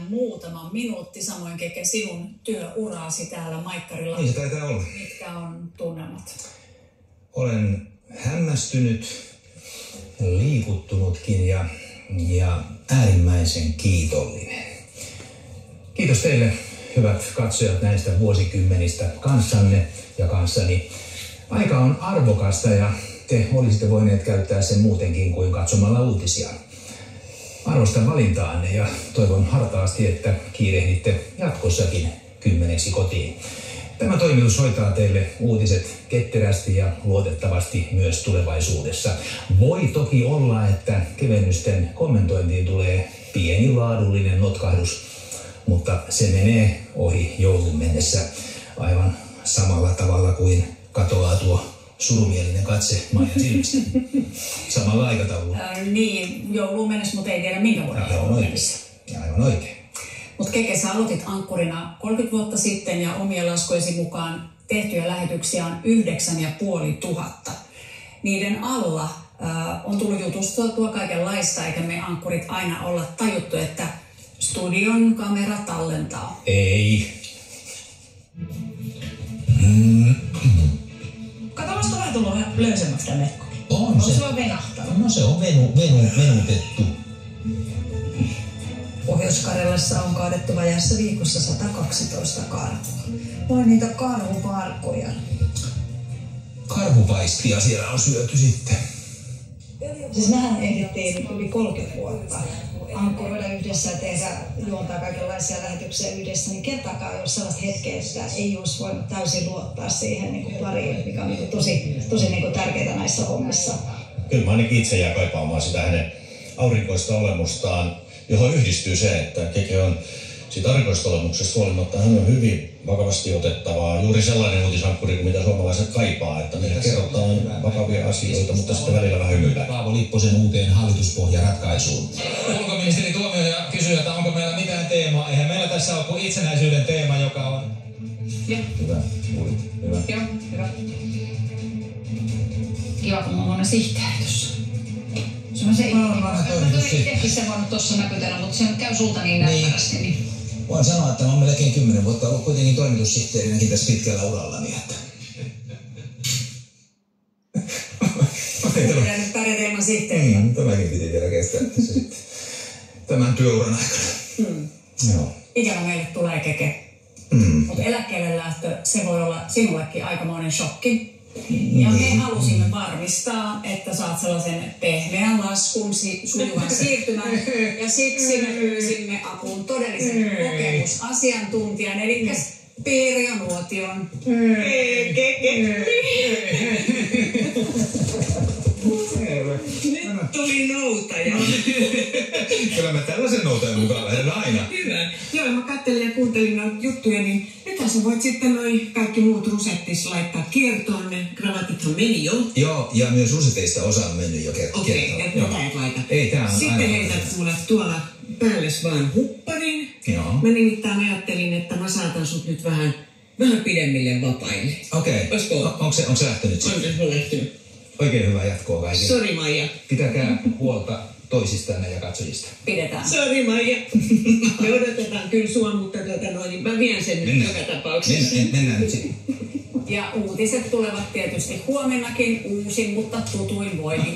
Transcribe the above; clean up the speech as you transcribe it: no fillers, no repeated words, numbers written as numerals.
muutama minuutti, samoin Keke sinun työuraasi täällä Maikkarilla. Niin se taitaa olla. Mitkä on tunnelmat? Olen hämmästynyt, liikuttunutkin ja äärimmäisen kiitollinen. Kiitos teille, hyvät katsojat, näistä vuosikymmenistä kanssanne ja kanssani. Aika on arvokasta ja te olisitte voineet käyttää sen muutenkin kuin katsomalla uutisia. Arvostan valintaanne ja toivon hartaasti, että kiirehditte jatkossakin 10 kotiin. Tämä toimitus hoitaa teille uutiset ketterästi ja luotettavasti myös tulevaisuudessa. Voi toki olla, että kevennysten kommentointiin tulee pieni laadullinen notkahdus, mutta se menee ohi joulun mennessä aivan samalla tavalla kuin katoaa tuo surumielinen katse Maijan silmistä. Samalla aikataululla. Niin, jouluun mennessä, mutta ei tiedä minkä vuoden jouluun mennessä. Aivan oikein. Mutta Keke, sä aloitit ankkurina 30 vuotta sitten ja omien laskujesi mukaan tehtyjä lähetyksiä on 9500. Niiden alla on tullut jutusteltua kaikenlaista, eikä me ankkurit aina olla tajuttu, että studion kamera tallentaa. Ei. Kato, musta vähän tullut vähän löysemmäksi tämä mekko. On se. Se on venahtanut. No se on venutettu. Pohjois-Karjalassa on kaadettu vajaassa viikossa 112 karhua. Voi niitä karhuparkkoja. Karhupaistia siellä on syöty sitten. Siis mehän ehdittiin yli 30 vuotta ankkuroida yhdessä ja tehdä, juontaa kaikenlaisia lähetyksiä yhdessä, niin kertaakaan ei ole sellaista hetkeä, että ei olisi voinut täysin luottaa siihen niin kuin pariin, mikä on niin kuin tosi niin kuin tärkeää näissä hommissa. Kyllä mä ainakin itse jää kaipaamaan sitä hänen aurinkoista olemustaan, johon yhdistyy se, että Keke on siitä aurinkoista olemuksesta huolimatta, hän on hyvin vakavasti otettavaa. Juuri sellainen uutisankkuri kuin mitä suomalaiset kaipaa, että meillä kerrotaan vakavia asioita, mutta sitten välillä vähän hymyillään. Paavo Lipposen uuteen hallituspohjaratkaisuun. Ulkoministeri Tuomioja kysyy, että onko meillä mitään teemaa. Eihän meillä tässä ole kuin itsenäisyyden teema, joka on... Joo. Hyvä. Hyvä. Joo, hyvä. Kiva, kun mulla on sihteeritys. Se ei tehty sen voinut tuossa näkytellä, mutta se käy sulta niin näyttävästi. Niin. Voin sanoa, että mä oon melkein 10 vuotta ollut kuitenkin toimitussihteerinäkin tässä pitkällä urallani. Pitää nyt pärjätä ilman sihteeriä. Tämäkin piti vielä kestää tässä sitten tämän työuran aikana. Joo. Ikävä meille tulee, Keke. Mutta eläkkeelle lähtö, se voi olla sinullekin aikamoinen shokki. Ja me halusimme varmistaa, että saat sellaisen pehmeän laskun, sujuvan siirtymän. Ja siksi me pyysimme apuun todellisen kokemusasiantuntijan, eli Pirjo Nuotion. Nyt tuli noutaja. Kyllä mä tällaisen noutajan mukaan lähden aina. Hyvä. Joo, mä kattelin ja kuuntelin noita juttuja, niin nythän sä voit sitten noi kaikki muut rusettis laittaa kiertoon. Ne kravatithan meni jo. Joo, ja myös ruseteista osa on mennyt jo kiertoon. Okei, et mitä et laita. Ei, tää on sitten aivan heität mulle tuolla päälles vaan hupparin. Joo. Mä nimittäin ajattelin, että mä saatan sut nyt vähän pidemmille vapaille. Okei. Onko se lähtenyt sitten? On se lähtenyt. Oikein hyvää jatkoa kaikille. Sori Maija. Pitäkää huolta toisistanne ja katsojista. Pidetään. Sori Maija. Me odotetaan kyllä sua, mutta niin mä vien sen nyt joka tapauksessa. Mennään nyt sitten. Ja uutiset tulevat tietysti huomennakin uusin, mutta tutuin voimin.